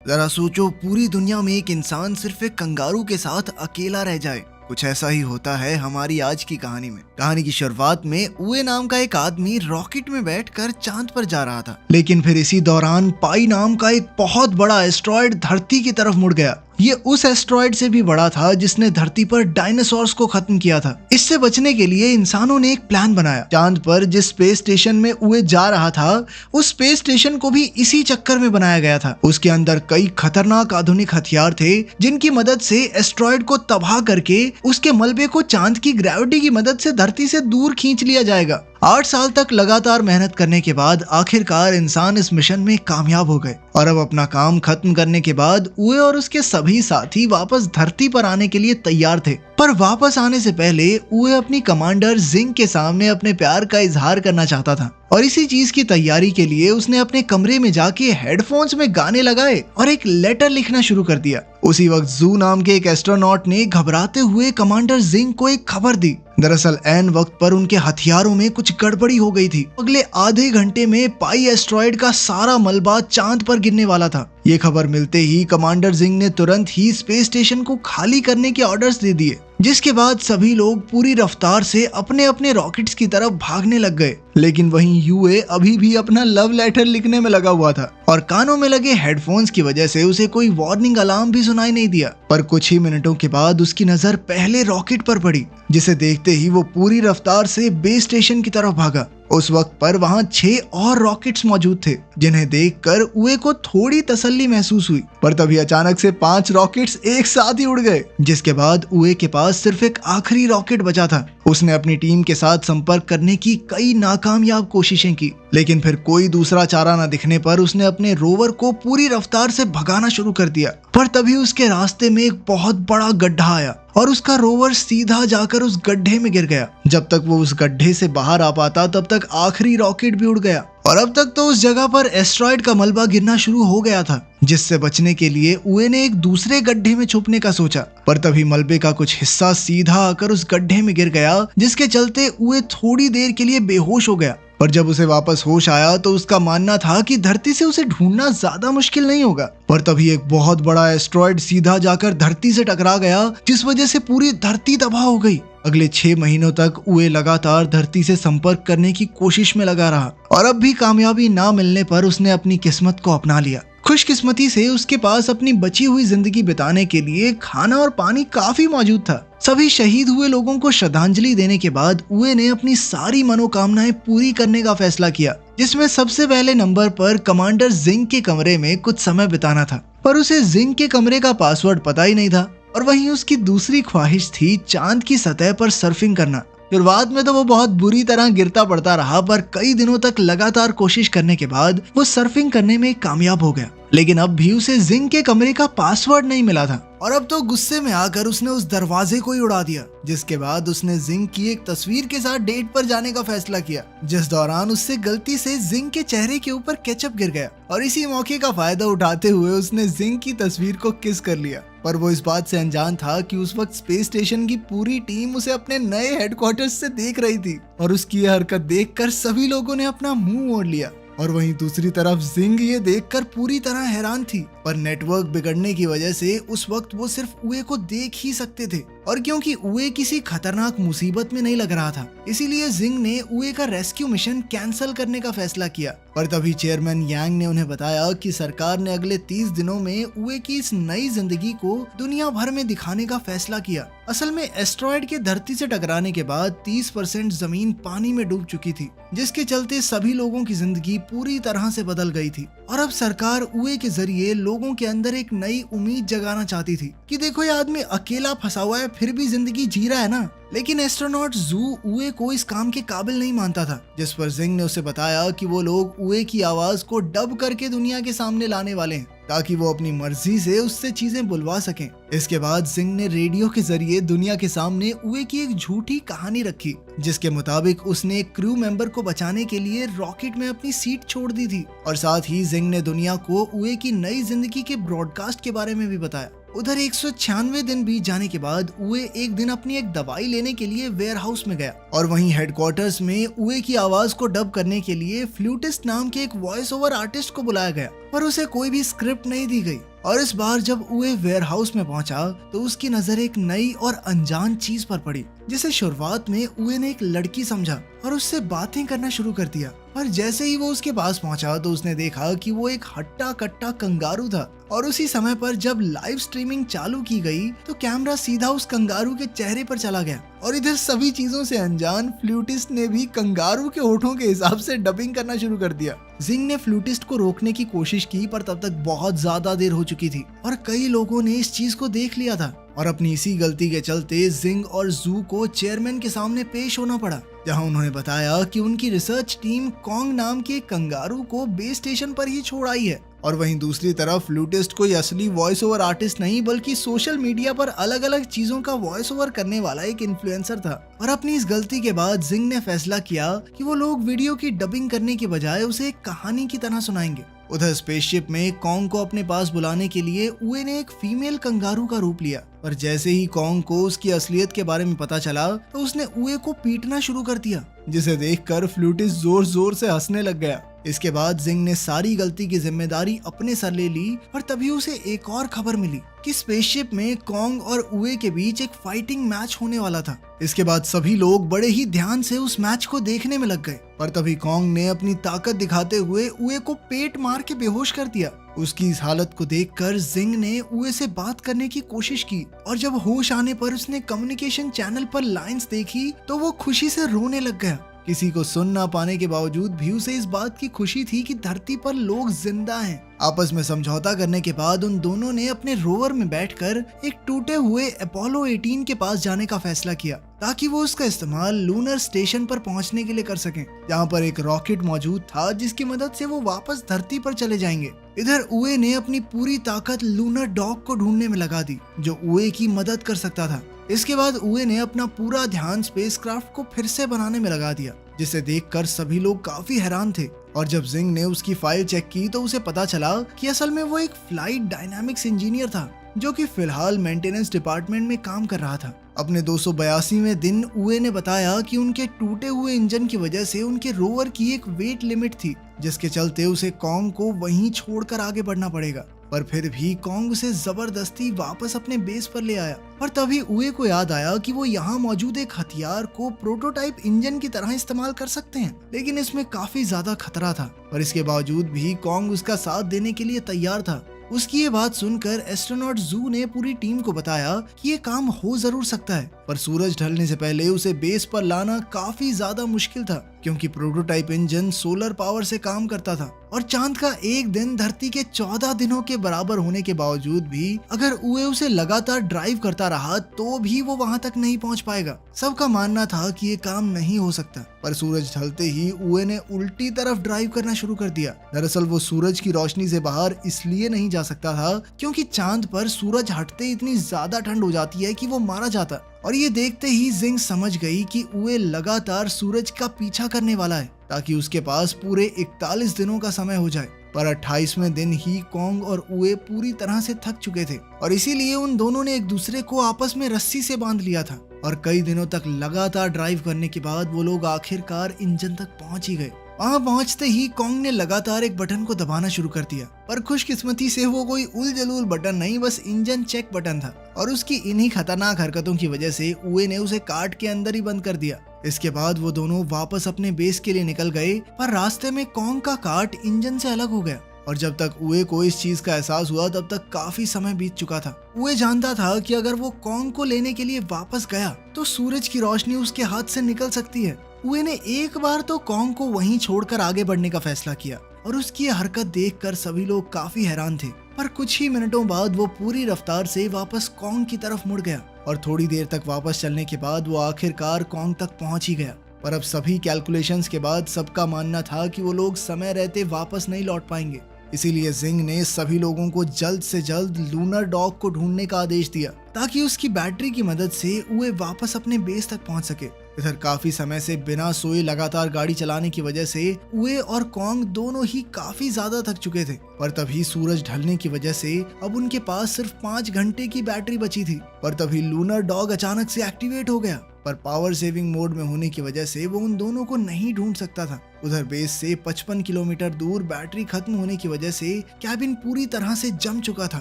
जरा सोचो, पूरी दुनिया में एक इंसान सिर्फ एक कंगारू के साथ अकेला रह जाए। कुछ ऐसा ही होता है हमारी आज की कहानी में। कहानी की शुरुआत में उए नाम का एक आदमी रॉकेट में बैठकर चांद पर जा रहा था, लेकिन फिर इसी दौरान पाई नाम का एक बहुत बड़ा एस्ट्रॉयड धरती की तरफ मुड़ गया। ये उस एस्ट्रॉयड से भी बड़ा था जिसने धरती पर डायनासोर्स को खत्म किया था। इससे बचने के लिए इंसानों ने एक प्लान बनाया। चांद पर जिस स्पेस स्टेशन में उए जा रहा था, उस स्पेस स्टेशन को भी इसी चक्कर में बनाया गया था। उसके अंदर कई खतरनाक आधुनिक हथियार थे जिनकी मदद से एस्ट्रॉयड को तबाह करके उसके मलबे को चांद की ग्रेविटी की मदद से धरती से दूर खींच लिया जाएगा। 8 साल तक लगातार मेहनत करने के बाद आखिरकार इंसान इस मिशन में कामयाब हो गए और अब अपना काम खत्म करने के बाद उए और उसके सभी साथी वापस धरती पर आने के लिए तैयार थे। पर वापस आने से पहले उए अपनी कमांडर जिंग के सामने अपने प्यार का इजहार करना चाहता था और इसी चीज की तैयारी के लिए उसने अपने कमरे में जाके हेडफोन्स में गाने लगाए और एक लेटर लिखना शुरू कर दिया। उसी वक्त जू नाम के एक एस्ट्रोनॉट ने घबराते हुए कमांडर जिंग को एक खबर दी। दरअसल ऐन वक्त पर उनके हथियारों में कुछ गड़बड़ी हो गई थी। अगले आधे घंटे में पाई एस्ट्रॉयड का सारा मलबा चांद पर गिरने वाला था। ये खबर मिलते ही कमांडर जिंग ने तुरंत ही स्पेस स्टेशन को खाली करने के ऑर्डर्स दे दिए, जिसके बाद सभी लोग पूरी रफ्तार से अपने अपने रॉकेट्स की तरफ भागने लग गए। लेकिन वहीं यूए अभी भी अपना लव लेटर लिखने में लगा हुआ था और कानों में लगे हेडफोन्स की वजह से उसे कोई वार्निंग अलार्म भी सुनाई नहीं दिया। पर कुछ ही मिनटों के बाद उसकी नजर पहले रॉकेट पर पड़ी, जिसे देखते ही वो पूरी रफ्तार से बेस स्टेशन की तरफ भागा। उस वक्त पर वहां 6 और रॉकेट्स मौजूद थे, जिन्हें देखकर उए को थोड़ी तसल्ली महसूस हुई। पर तभी अचानक से 5 रॉकेट्स एक साथ ही उड़ गए, जिसके बाद उए के पास सिर्फ एक आखिरी रॉकेट बचा था। उसने अपनी टीम के साथ संपर्क करने की कई नाकामयाब कोशिशें की, लेकिन फिर कोई दूसरा चारा न दिखने पर उसने अपने रोवर को पूरी रफ्तार से भगाना शुरू कर दिया। पर तभी उसके रास्ते में एक बहुत बड़ा गड्ढा आया और उसका रोवर सीधा जाकर उस गड्ढे में गिर गया। जब तक वो उस गड्ढे से बाहर आ पाता तब तक आखिरी रॉकेट भी उड़ गया और अब तक तो उस जगह पर एस्ट्रॉयड का मलबा गिरना शुरू हो गया था। जिससे बचने के लिए उए ने एक दूसरे गड्ढे में छुपने का सोचा, पर तभी मलबे का कुछ हिस्सा सीधा आकर उस गड्ढे में गिर गया, जिसके चलते उए थोड़ी देर के लिए बेहोश हो गया। पर जब उसे वापस होश आया तो उसका मानना था कि धरती से उसे ढूंढना ज्यादा मुश्किल नहीं होगा। पर तभी एक बहुत बड़ा एस्ट्रॉयड सीधा जाकर धरती से टकरा गया, जिस वजह से पूरी धरती तबाह हो गई। अगले 6 महीनों तक उए लगातार धरती से संपर्क करने की कोशिश में लगा रहा और अब भी कामयाबी ना मिलने पर उसने अपनी किस्मत को अपना लिया। खुशकिस्मती से उसके पास अपनी बची हुई जिंदगी बिताने के लिए खाना और पानी काफी मौजूद था। सभी शहीद हुए लोगों को श्रद्धांजलि देने के बाद उए ने अपनी सारी मनोकामनाएं पूरी करने का फैसला किया, जिसमें सबसे पहले नंबर पर कमांडर जिंग के कमरे में कुछ समय बिताना था। पर उसे जिंग के कमरे का पासवर्ड पता ही नहीं था और वहीं उसकी दूसरी ख्वाहिश थी चांद की सतह पर सर्फिंग करना। शुरुआत में तो वो बहुत बुरी तरह गिरता पड़ता रहा, पर कई दिनों तक लगातार कोशिश करने के बाद वो सर्फिंग करने में कामयाब हो गया। लेकिन अब भी उसे जिंग के कमरे का पासवर्ड नहीं मिला था और अब तो गुस्से में आकर उसने उस दरवाजे को ही उड़ा दिया, जिसके बाद उसने जिंग की एक तस्वीर के साथ डेट पर जाने का फैसला किया, जिस दौरान उससे गलती से जिंग के चेहरे के ऊपर केचप गिर गया और इसी मौके का फायदा उठाते हुए उसने जिंग की तस्वीर को किस कर लिया। पर वो इस बात से अनजान था कि उस वक्त स्पेस स्टेशन की पूरी टीम उसे अपने नए हेडक्वार्टर्स से देख रही थी और उसकी यह हरकत देखकर सभी लोगों ने अपना मुंह मोड़ लिया। और वहीं दूसरी तरफ जिंग ये देखकर पूरी तरह हैरान थी, पर नेटवर्क बिगड़ने की वजह से उस वक्त वो सिर्फ उए को देख ही सकते थे और क्योंकि उए किसी खतरनाक मुसीबत में नहीं लग रहा था, इसीलिए जिंग ने उए का रेस्क्यू मिशन कैंसिल करने का फैसला किया। पर तभी चेयरमैन यांग ने उन्हें बताया कि सरकार ने अगले 30 दिनों में उए की इस नई जिंदगी को दुनिया भर में दिखाने का फैसला किया। असल में एस्ट्रॉयड के धरती से टकराने के बाद 30% जमीन पानी में डूब चुकी थी, जिसके चलते सभी लोगों की जिंदगी पूरी तरह से बदल गई थी और अब सरकार उए के जरिए लोगों के अंदर एक नई उम्मीद जगाना चाहती थी कि देखो ये आदमी अकेला फंसा हुआ है फिर भी जिंदगी जी रहा है ना। लेकिन एस्ट्रोनॉट जू उए को इस काम के काबिल नहीं मानता था, जिस पर जिंग ने उसे बताया कि वो लोग उए की आवाज को डब करके दुनिया के सामने लाने वाले हैं ताकि वो अपनी मर्जी से उससे चीजें बुलवा सकें। इसके बाद जिंग ने रेडियो के जरिए दुनिया के सामने उए की एक झूठी कहानी रखी, जिसके मुताबिक उसने एक क्रू मेंबर को बचाने के लिए रॉकेट में अपनी सीट छोड़ दी थी और साथ ही जिंग ने दुनिया को उए की नई जिंदगी के ब्रॉडकास्ट के बारे में भी बताया। उधर 196 दिन बीत जाने के बाद उए एक दिन अपनी एक दवाई लेने के लिए वेयर हाउस में गया और वहीं हेडक्वार्टर्स में उए की आवाज को डब करने के लिए फ्लूटिस्ट नाम के एक वॉइस ओवर आर्टिस्ट को बुलाया गया, पर उसे कोई भी स्क्रिप्ट नहीं दी गई और इस बार जब उए वेयरहाउस में पहुंचा तो उसकी नजर एक नई और अनजान चीज पर पड़ी, जिसे शुरुआत में उए ने एक लड़की समझा और उससे बातें करना शुरू कर दिया। पर जैसे ही वो उसके पास पहुंचा तो उसने देखा कि वो एक हट्टा कट्टा कंगारू था। और उसी समय पर जब लाइव स्ट्रीमिंग चालू की गई तो कैमरा सीधा उस कंगारू के चेहरे पर चला गया और इधर सभी चीजों से अनजान फ्लूटिस्ट ने भी कंगारू के होठों के हिसाब से डबिंग करना शुरू कर दिया। जिंग ने फ्लूटिस्ट को रोकने की कोशिश की पर तब तक बहुत ज्यादा देर हो चुकी थी और कई लोगों ने इस चीज को देख लिया था और अपनी इसी गलती के चलते जिंग और जू को चेयरमैन के सामने पेश होना पड़ा, जहां उन्होंने बताया कि उनकी रिसर्च टीम कॉन्ग नाम के कंगारू को बेस स्टेशन पर ही छोड़ आई है। और वहीं दूसरी तरफ फ्लूटिस्ट कोई असली वॉइस ओवर आर्टिस्ट नहीं बल्कि सोशल मीडिया पर अलग अलग चीजों का वॉइस ओवर करने वाला एक इन्फ्लुएंसर था। और अपनी इस गलती के बाद जिंग ने फैसला किया कि वो लोग वीडियो की डबिंग करने के बजाय उसे एक कहानी की तरह सुनाएंगे। उधर स्पेसशिप में कॉन्ग को अपने पास बुलाने के लिए उए ने एक फीमेल कंगारू का रूप लिया, पर जैसे ही कॉन्ग को उसकी असलियत के बारे में पता चला तो उसने उए को पीटना शुरू कर दिया, जिसे देखकर फ्लूटिस्ट जोर जोर से हंसने लग गया। इसके बाद जिंग ने सारी गलती की जिम्मेदारी अपने सर ले ली और तभी उसे एक और खबर मिली कि स्पेसशिप में कॉन्ग और उए के बीच एक फाइटिंग मैच होने वाला था। इसके बाद सभी लोग बड़े ही ध्यान से उस मैच को देखने में लग गए, पर तभी कॉन्ग ने अपनी ताकत दिखाते हुए उए को पेट मार के बेहोश कर दिया। उसकी इस हालत को देखकर जिंग ने उए से बात करने की कोशिश की और जब होश आने पर उसने कम्युनिकेशन चैनल पर लाइंस देखी तो वो खुशी से रोने लग गया। किसी को सुन ना पाने के बावजूद भी उसे इस बात की खुशी थी कि धरती पर लोग जिंदा हैं। आपस में समझौता करने के बाद उन दोनों ने अपने रोवर में बैठकर एक टूटे हुए अपोलो 18 के पास जाने का फैसला किया ताकि वो उसका इस्तेमाल लूनर स्टेशन पर पहुंचने के लिए कर सकें, जहां पर एक रॉकेट मौजूद था जिसकी मदद से वो वापस धरती पर चले जाएंगे। इधर उए ने अपनी पूरी ताकत लूनर डॉग को ढूंढने में लगा दी जो उए की मदद कर सकता था। इसके बाद उए ने अपना पूरा ध्यान स्पेसक्राफ्ट को फिर से बनाने में लगा दिया, जिसे देखकर सभी लोग काफी हैरान थे। और जब जिंग ने उसकी फाइल चेक की तो उसे पता चला कि असल में वो एक फ्लाइट डायनामिक्स इंजीनियर था जो कि फिलहाल मेंटेनेंस डिपार्टमेंट में काम कर रहा था। अपने 282वें दिन उए ने बताया कि उनके टूटे हुए इंजन की वजह से उनके रोवर की एक वेट लिमिट थी, जिसके चलते उसे कॉन्ग को वहीं छोड़कर आगे बढ़ना पड़ेगा। पर फिर भी कॉन्ग उसे जबरदस्ती वापस अपने बेस पर ले आया। पर तभी उए को याद आया कि वो यहाँ मौजूद एक हथियार को प्रोटोटाइप इंजन की तरह इस्तेमाल कर सकते हैं, लेकिन इसमें काफी ज्यादा खतरा था। पर इसके बावजूद भी कॉन्ग उसका साथ देने के लिए तैयार था। उसकी ये बात सुनकर एस्ट्रोनॉट जू ने पूरी टीम को बताया कि ये काम हो जरूर सकता है, पर सूरज ढलने से पहले उसे बेस पर लाना काफी ज्यादा मुश्किल था, क्योंकि प्रोटोटाइप इंजन सोलर पावर से काम करता था और चांद का एक दिन धरती के 14 दिनों के बराबर होने के बावजूद भी अगर उए उसे लगातार ड्राइव करता रहा तो भी वो वहां तक नहीं पहुंच पाएगा। सबका मानना था कि ये काम नहीं हो सकता, पर सूरज ढलते ही उए ने उल्टी तरफ ड्राइव करना शुरू कर दिया। दरअसल वो सूरज की रोशनी से बाहर इसलिए नहीं जा सकता था क्योंकि चांद पर सूरज हटते इतनी ज्यादा ठंड हो जाती है कि वो मारा जाता। और ये देखते ही जिंग समझ गई कि उए लगातार सूरज का पीछा करने वाला है ताकि उसके पास पूरे 41 दिनों का समय हो जाए। पर 28वें दिन ही कॉन्ग और उए पूरी तरह से थक चुके थे और इसीलिए उन दोनों ने एक दूसरे को आपस में रस्सी से बांध लिया था। और कई दिनों तक लगातार ड्राइव करने के बाद वो लोग आखिरकार इंजन तक पहुंच ही गए। वहां पहुंचते ही कॉन्ग ने लगातार एक बटन को दबाना शुरू कर दिया, पर खुशकिस्मती से वो कोई उल जलूल बटन नहीं, बस इंजन चेक बटन था। और उसकी इन्हीं खतरनाक हरकतों की वजह से उए ने उसे काट के अंदर ही बंद कर दिया। इसके बाद वो दोनों वापस अपने बेस के लिए निकल गए, पर रास्ते में कॉन्ग का काट इंजन से अलग हो गया। और जब तक उए को इस चीज का एहसास हुआ तब तक काफी समय बीत चुका था। उए जानता था कि अगर वो कॉन्ग को लेने के लिए वापस गया तो सूरज की रोशनी उसके हाथ से निकल सकती है। उए ने एक बार तो कॉन्ग को वहीं छोड़कर आगे बढ़ने का फैसला किया और उसकी ये हरकत देखकर सभी लोग काफी हैरान थे। पर कुछ ही मिनटों बाद वो पूरी रफ्तार से वापस कॉन्ग की तरफ मुड़ गया और थोड़ी देर तक वापस चलने के बाद वो आखिरकार कॉन्ग तक पहुंच ही गया। पर अब सभी कैलकुलेशंस के बाद सबका मानना था कि वो लोग समय रहते वापस नहीं लौट पाएंगे। इसीलिए जिंग ने सभी लोगों को जल्द से जल्द लूनर डॉग को ढूंढने का आदेश दिया ताकि उसकी बैटरी की मदद से उए वापस अपने बेस तक पहुंच सके। इधर काफी समय से बिना सोए लगातार गाड़ी चलाने की वजह से उए और कॉन्ग दोनों ही काफी ज्यादा थक चुके थे। पर तभी सूरज ढलने की वजह से अब उनके पास सिर्फ 5 घंटे की बैटरी बची थी। पर तभी लूनर डॉग अचानक से एक्टिवेट हो गया पर पावर सेविंग मोड में होने की वजह से वो उन दोनों को नहीं ढूंढ सकता था। उधर बेस से 55 किलोमीटर दूर बैटरी खत्म होने की वजह से कैबिन पूरी तरह से जम चुका था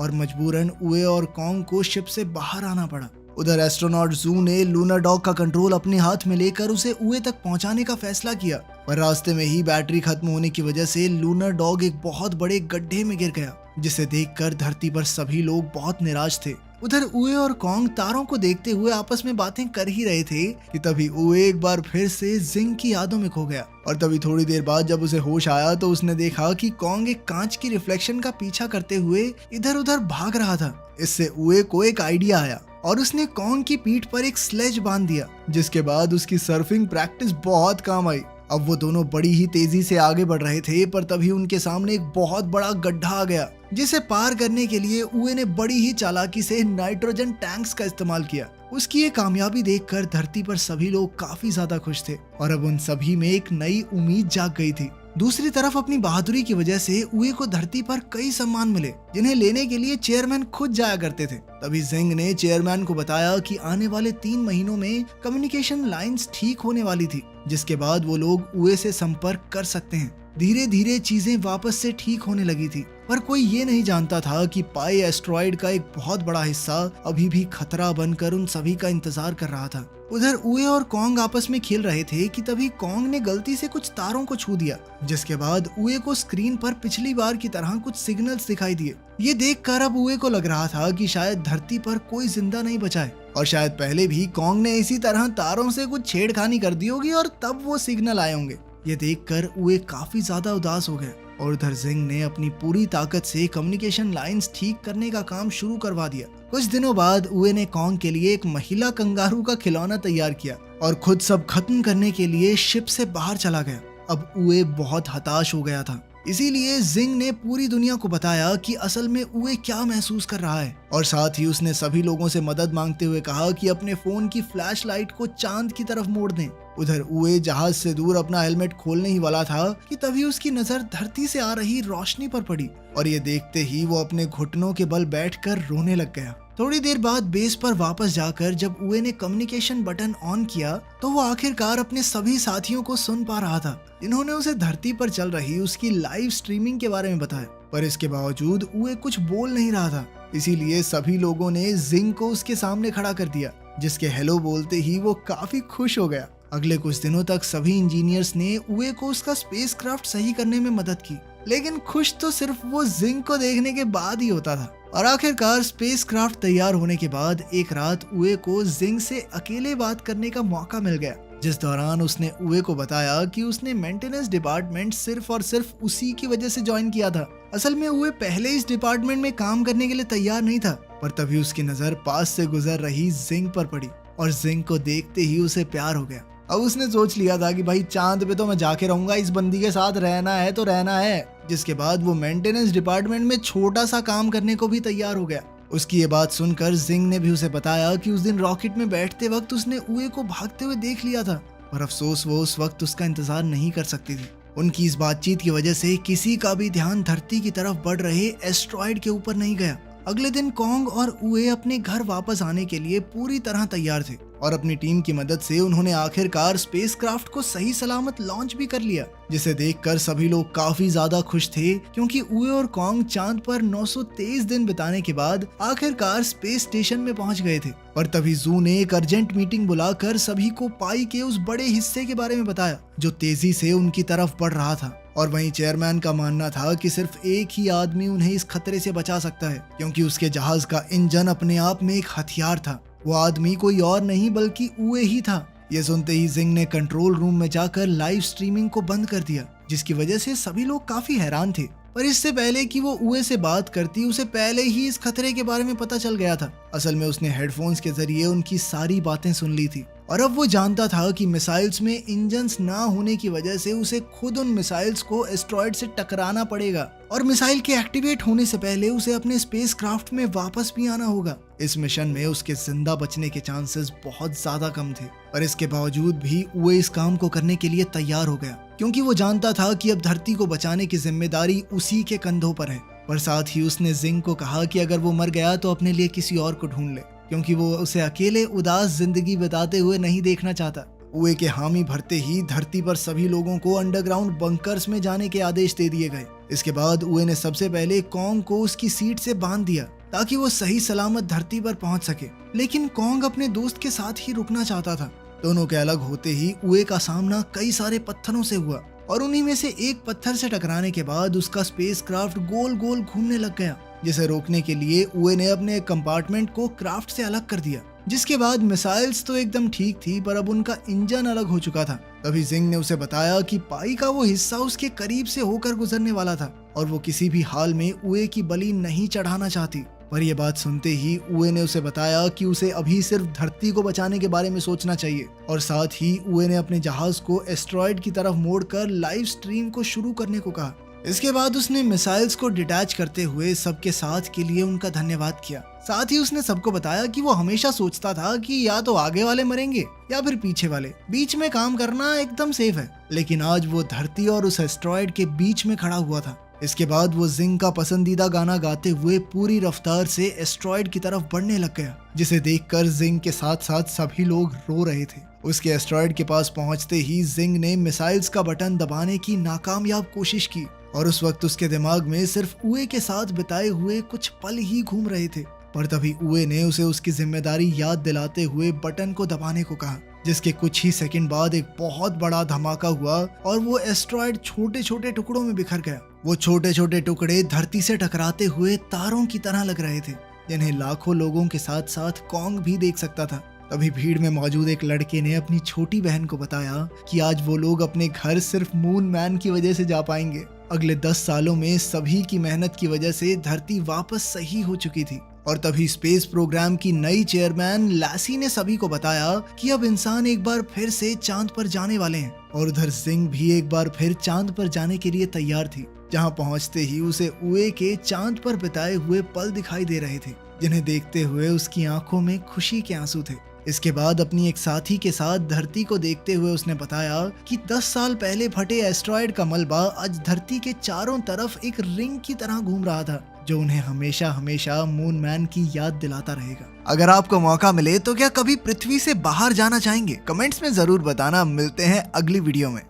और मजबूरन उए और कॉन्ग को शिप से बाहर आना पड़ा। उधर एस्ट्रोनॉट जू ने लूनर डॉग का कंट्रोल अपने हाथ में लेकर उसे उए तक पहुंचाने का फैसला किया, पर रास्ते में ही बैटरी खत्म होने की वजह से लूनर डॉग एक बहुत बड़े गड्ढे में गिर गया, जिसे देखकर धरती पर सभी लोग बहुत निराश थे। उधर उए और कॉन्ग तारों को देखते हुए आपस में बातें कर ही रहे थे कि तभी उए एक बार फिर से जिंग की यादों में खो गया और तभी थोड़ी देर बाद जब उसे होश आया तो उसने देखा कि कॉन्ग एक कांच की रिफ्लेक्शन का पीछा करते हुए इधर उधर भाग रहा था। इससे उए को एक आइडिया आया और उसने कॉन्ग की पीठ पर एक स्लेज बांध दिया, जिसके बाद उसकी सर्फिंग प्रैक्टिस बहुत काम आई। अब वो दोनों बड़ी ही तेजी से आगे बढ़ रहे थे, पर तभी उनके सामने एक बहुत बड़ा गड्ढा आ गया, जिसे पार करने के लिए उए ने बड़ी ही चालाकी से नाइट्रोजन टैंक्स का इस्तेमाल किया। उसकी ये कामयाबी देखकर धरती पर सभी लोग काफी ज्यादा खुश थे और अब उन सभी में एक नई उम्मीद जाग गई थी। दूसरी तरफ अपनी बहादुरी की वजह से उए को धरती पर कई सम्मान मिले, जिन्हें लेने के लिए चेयरमैन खुद जाया करते थे। तभी जिंग ने चेयरमैन को बताया कि आने वाले 3 महीनों में कम्युनिकेशन लाइंस ठीक होने वाली थी, जिसके बाद वो लोग उए से संपर्क कर सकते हैं। धीरे धीरे चीजें वापस से ठीक होने लगी थी, पर कोई ये नहीं जानता था कि पाई एस्ट्रॉइड का एक बहुत बड़ा हिस्सा अभी भी खतरा बनकर उन सभी का इंतजार कर रहा था। उधर उए और कॉन्ग आपस में खेल रहे थे कि तभी कॉन्ग ने गलती से कुछ तारों को छू दिया, जिसके बाद उए को स्क्रीन पर पिछली बार की तरह कुछ सिग्नल्स दिखाई दिए। ये देखकर अब उए को लग रहा था कि शायद धरती पर कोई जिंदा नहीं बचा है और शायद पहले भी कॉन्ग ने इसी तरह तारों से कुछ छेड़खानी कर दी होगी और तब वो सिग्नल आए होंगे। ये देखकर उए काफी ज्यादा उदास हो गया और उधर जिंग ने अपनी पूरी ताकत से कम्युनिकेशन लाइंस ठीक करने का काम शुरू करवा दिया। कुछ दिनों बाद उए ने कॉन्ग के लिए एक महिला कंगारू का खिलौना तैयार किया और खुद सब खत्म करने के लिए शिप से बाहर चला गया। अब उए बहुत हताश हो गया था, इसीलिए जिंग ने पूरी दुनिया को बताया कि असल में उए क्या महसूस कर रहा है और साथ ही उसने सभी लोगों से मदद मांगते हुए कहा कि अपने फोन की फ्लैश लाइट को चांद की तरफ मोड़ दें। उधर उए जहाज से दूर अपना हेलमेट खोलने ही वाला था कि तभी उसकी नजर धरती से आ रही रोशनी पर पड़ी और ये देखते ही वो अपने घुटनों के बल बैठकर रोने लग गया। थोड़ी देर बाद बेस पर वापस जाकर जब उए ने कम्युनिकेशन बटन ऑन किया तो वो आखिरकार अपने सभी साथियों को सुन पा रहा था, जिन्होंने उसे धरती पर चल रही उसकी लाइव स्ट्रीमिंग के बारे में बताया। पर इसके बावजूद उए कुछ बोल नहीं रहा था, इसीलिए सभी लोगों ने जिंग को उसके सामने खड़ा कर दिया, जिसके हेलो बोलते ही वो काफी खुश हो गया। अगले कुछ दिनों तक सभी इंजीनियर्स ने उए को उसका स्पेसक्राफ्ट सही करने में मदद की, लेकिन खुश तो सिर्फ वो जिंग को देखने के बाद ही होता था। और आखिरकार स्पेसक्राफ्ट तैयार होने के बाद एक रात उए को जिंग से अकेले बात करने का मौका मिल गया, जिस दौरान उसने उए को बताया कि उसने मेंटेनेंस डिपार्टमेंट सिर्फ और सिर्फ उसी की वजह से ज्वाइन किया था। असल में उए पहले इस डिपार्टमेंट में काम करने के लिए तैयार नहीं था, पर तभी उसकी नजर पास से गुजर रही जिंग पर पड़ी और जिंग को देखते ही उसे प्यार हो गया। अब उसने सोच लिया था कि भाई चांद पे तो मैं जाके रहूंगा, इस बंदी के साथ रहना है तो रहना है। जिसके बाद वो मेंटेनेंस डिपार्टमेंट में छोटा सा काम करने को भी तैयार हो गया। उसकी ये बात सुनकर जिंग ने भी उसे बताया कि उस दिन रॉकेट में बैठते वक्त उसने उए को भागते हुए देख लिया था, पर अफसोस वो उस वक्त उसका इंतजार नहीं कर सकती थी। उनकी इस बातचीत की वजह से किसी का भी ध्यान धरती की तरफ बढ़ रहे एस्ट्रॉइड के ऊपर नहीं गया। अगले दिन कॉन्ग और उए अपने घर वापस आने के लिए पूरी तरह तैयार थे और अपनी टीम की मदद से उन्होंने आखिरकार स्पेसक्राफ्ट को सही सलामत लॉन्च भी कर लिया, जिसे देखकर सभी लोग काफी ज्यादा खुश थे, क्योंकि उए और कॉन्ग चांद पर 923 दिन बिताने के बाद आखिरकार स्पेस स्टेशन में पहुंच गए थे। पर तभी जू ने एक अर्जेंट मीटिंग बुलाकर सभी को पाई के उस बड़े हिस्से के बारे में बताया जो तेजी से उनकी तरफ बढ़ रहा था। और वहीं चेयरमैन का मानना था कि सिर्फ एक ही आदमी उन्हें इस खतरे से बचा सकता है, क्योंकि उसके जहाज का इंजन अपने आप में एक हथियार था। वो आदमी कोई और नहीं बल्कि उए ही था। ये सुनते ही जिंग ने कंट्रोल रूम में जाकर लाइव स्ट्रीमिंग को बंद कर दिया, जिसकी वजह से सभी लोग काफी हैरान थे। पर इससे पहले कि वो उए से बात करती, उसे पहले ही इस खतरे के बारे में पता चल गया था। असल में उसने हेडफोन्स के जरिए उनकी सारी बातें सुन ली थी और अब वो जानता था कि मिसाइल्स में इंजन्स ना होने की वजह से उसे खुद उन मिसाइल्स को एस्ट्रॉइड से टकराना पड़ेगा और मिसाइल के एक्टिवेट होने से पहले उसे अपने स्पेसक्राफ्ट में वापस भी आना होगा। इस मिशन में उसके जिंदा बचने के चांसेस बहुत ज्यादा कम थे, पर इसके बावजूद भी उए इस काम को करने के लिए तैयार हो गया, क्योंकि वो जानता था कि अब धरती को बचाने की जिम्मेदारी उसी के कंधों पर है। पर साथ ही उसने जिंग को कहा कि अगर वो मर गया तो अपने लिए किसी और को ढूंढ ले। क्योंकि वो उसे अकेले उदास जिंदगी बिताते हुए नहीं देखना चाहता। उए के हामी भरते ही धरती पर सभी लोगों को अंडरग्राउंड बंकर्स में जाने के आदेश दे दिए गए। इसके बाद उए ने सबसे पहले कॉन्ग को उसकी सीट से बांध दिया ताकि वो सही सलामत धरती पर पहुंच सके, लेकिन कॉन्ग अपने दोस्त के साथ ही रुकना चाहता था। दोनों के अलग होते ही उए का सामना कई सारे पत्थरों से हुआ और उन्हीं में से एक पत्थर से टकराने के बाद उसका स्पेसक्राफ्ट गोल गोल घूमने लग गया, जिसे रोकने के लिए उए ने अपने कंपार्टमेंट को क्राफ्ट से अलग कर दिया। जिसके बाद मिसाइल्स तो एकदम ठीक थी, पर अब उनका इंजन अलग हो चुका था। तभी जिंग ने उसे बताया कि पाई का वो हिस्सा उसके करीब से होकर गुजरने वाला था और वो किसी भी हाल में उए की बलि नहीं चढ़ाना चाहती। पर यह बात सुनते ही उए ने उसे बताया कि उसे अभी सिर्फ धरती को बचाने के बारे में सोचना चाहिए और साथ ही उए ने अपने जहाज को एस्ट्रॉयड की तरफ मोड़कर लाइव स्ट्रीम को शुरू करने को कहा। इसके बाद उसने मिसाइल्स को डिटैच करते हुए सबके साथ के लिए उनका धन्यवाद किया। साथ ही उसने सबको बताया कि वो हमेशा सोचता था कि या तो आगे वाले मरेंगे या फिर पीछे वाले, बीच में काम करना एकदम सेफ है, लेकिन आज वो धरती और उस एस्ट्रॉयड के बीच में खड़ा हुआ था। इसके बाद वो जिंग का पसंदीदा गाना गाते हुए पूरी रफ्तार से एस्ट्रॉयड की तरफ बढ़ने लग गया, जिसे देखकर जिंग के साथ साथ सभी लोग रो रहे थे। उसके एस्ट्रॉयड के पास पहुंचते ही जिंग ने मिसाइल्स का बटन दबाने की नाकामयाब कोशिश की और उस वक्त उसके दिमाग में सिर्फ उए के साथ बिताए हुए कुछ पल ही घूम रहे थे। पर तभी उए ने उसे उसकी जिम्मेदारी याद दिलाते हुए बटन को दबाने को कहा, जिसके कुछ ही सेकंड बाद एक बहुत बड़ा धमाका हुआ और वो एस्ट्रॉयड छोटे छोटे टुकड़ों में बिखर गया। वो छोटे छोटे टुकड़े धरती से टकराते हुए तारों की तरह लग रहे थे, जिन्हें लाखों लोगों के साथ साथ कॉन्ग भी देख सकता था। तभी भीड़ में मौजूद एक लड़के ने अपनी छोटी बहन को बताया कि आज वो लोग अपने घर सिर्फ मून मैन की वजह से जा पाएंगे। अगले 10 सालों में सभी की मेहनत की वजह से धरती वापस सही हो चुकी थी और तभी स्पेस प्रोग्राम की नई चेयरमैन लैसी ने सभी को बताया कि अब इंसान एक बार फिर से चांद पर जाने वाले हैं और उधर जिंग भी एक बार फिर चांद पर जाने के लिए तैयार थी, जहां पहुंचते ही उसे उए के चांद पर बिताए हुए पल दिखाई दे रहे थे, जिन्हें देखते हुए उसकी आंखों में खुशी के आंसू थे। इसके बाद अपनी एक साथी के साथ धरती को देखते हुए उसने बताया कि 10 साल पहले फटे एस्ट्रॉयड का मलबा आज धरती के चारों तरफ एक रिंग की तरह घूम रहा था, जो उन्हें हमेशा हमेशा मून मैन की याद दिलाता रहेगा। अगर आपको मौका मिले तो क्या कभी पृथ्वी से बाहर जाना चाहेंगे? कमेंट्स में जरूर बताना। मिलते हैं अगली वीडियो में।